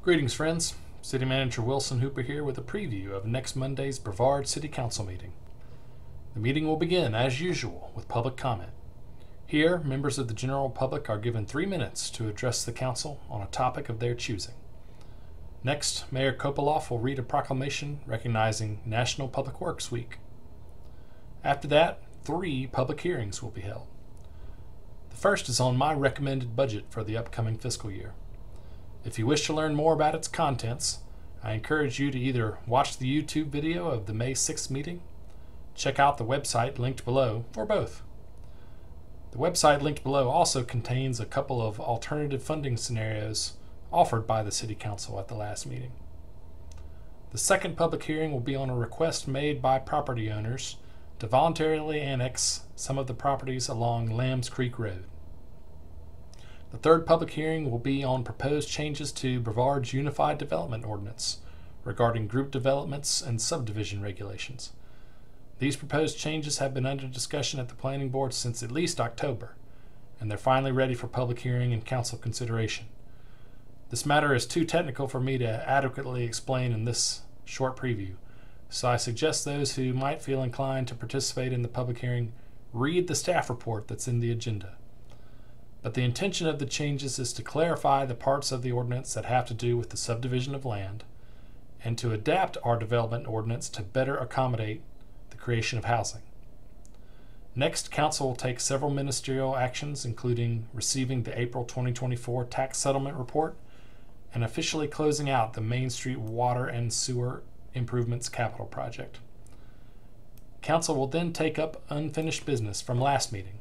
Greetings, friends. City Manager Wilson Hooper here with a preview of next Monday's Brevard City Council meeting. The meeting will begin, as usual, with public comment. Here, members of the general public are given 3 minutes to address the council on a topic of their choosing. Next, Mayor Kopoloff will read a proclamation recognizing National Public Works Week. After that, 3 public hearings will be held. The first is on my recommended budget for the upcoming fiscal year. If you wish to learn more about its contents, I encourage you to either watch the YouTube video of the May 6th meeting, check out the website linked below, or both. The website linked below also contains a couple of alternative funding scenarios offered by the City Council at the last meeting. The second public hearing will be on a request made by property owners to voluntarily annex some of the properties along Lambs Creek Road. The third public hearing will be on proposed changes to Brevard's Unified Development Ordinance regarding group developments and subdivision regulations. These proposed changes have been under discussion at the Planning Board since at least October, and they're finally ready for public hearing and council consideration. This matter is too technical for me to adequately explain in this short preview, so I suggest those who might feel inclined to participate in the public hearing read the staff report that's in the agenda. But the intention of the changes is to clarify the parts of the ordinance that have to do with the subdivision of land and to adapt our development ordinance to better accommodate the creation of housing. Next, Council will take several ministerial actions, including receiving the April 2024 tax settlement report and officially closing out the Main Street Water and Sewer Improvements Capital Project. Council will then take up unfinished business from last meeting,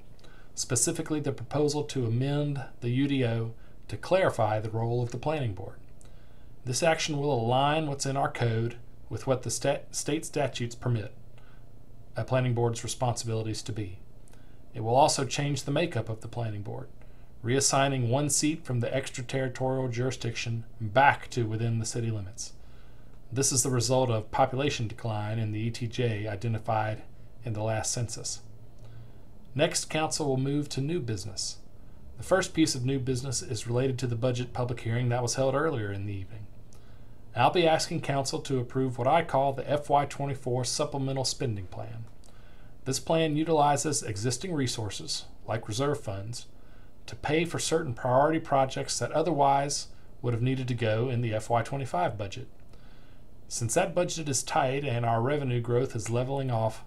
specifically the proposal to amend the UDO to clarify the role of the Planning Board. This action will align what's in our code with what the state statutes permit a Planning Board's responsibilities to be. It will also change the makeup of the Planning Board, reassigning 1 seat from the extraterritorial jurisdiction back to within the city limits. This is the result of population decline in the ETJ identified in the last census. Next, Council will move to new business. The first piece of new business is related to the budget public hearing that was held earlier in the evening. I'll be asking Council to approve what I call the FY24 Supplemental Spending Plan. This plan utilizes existing resources, like reserve funds, to pay for certain priority projects that otherwise would have needed to go in the FY25 budget. Since that budget is tight and our revenue growth is leveling off,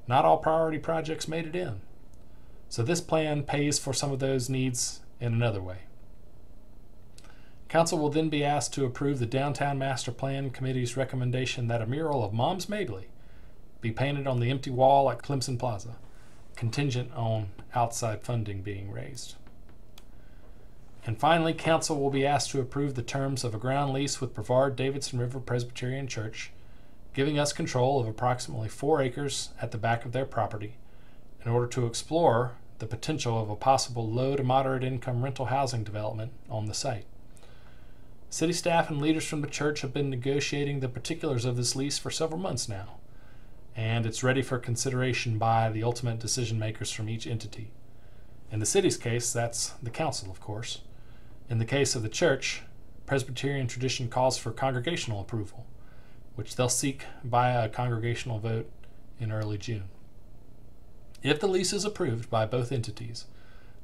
not all priority projects made it in. So this plan pays for some of those needs in another way. Council will then be asked to approve the Downtown Master Plan Committee's recommendation that a mural of Moms Mabley be painted on the empty wall at Clemson Plaza, contingent on outside funding being raised. And finally, Council will be asked to approve the terms of a ground lease with Brevard Davidson River Presbyterian Church, giving us control of approximately 4 acres at the back of their property in order to explore the potential of a possible low to moderate income rental housing development on the site. City staff and leaders from the church have been negotiating the particulars of this lease for several months now, and it's ready for consideration by the ultimate decision makers from each entity. In the city's case, that's the council, of course. In the case of the church, Presbyterian tradition calls for congregational approval, which they'll seek via a congregational vote in early June. If the lease is approved by both entities,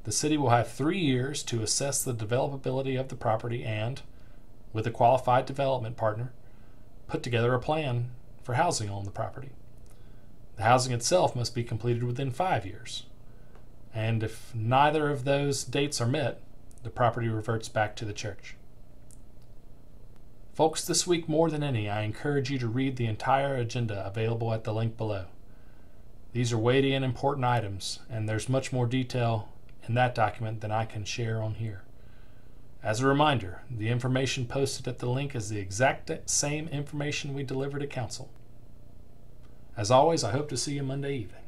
the city will have 3 years to assess the developability of the property and, with a qualified development partner, put together a plan for housing on the property. The housing itself must be completed within 5 years, and if neither of those dates are met, the property reverts back to the church. Folks, this week more than any, I encourage you to read the entire agenda available at the link below. These are weighty and important items, and there's much more detail in that document than I can share on here. As a reminder, the information posted at the link is the exact same information we deliver to Council. As always, I hope to see you Monday evening.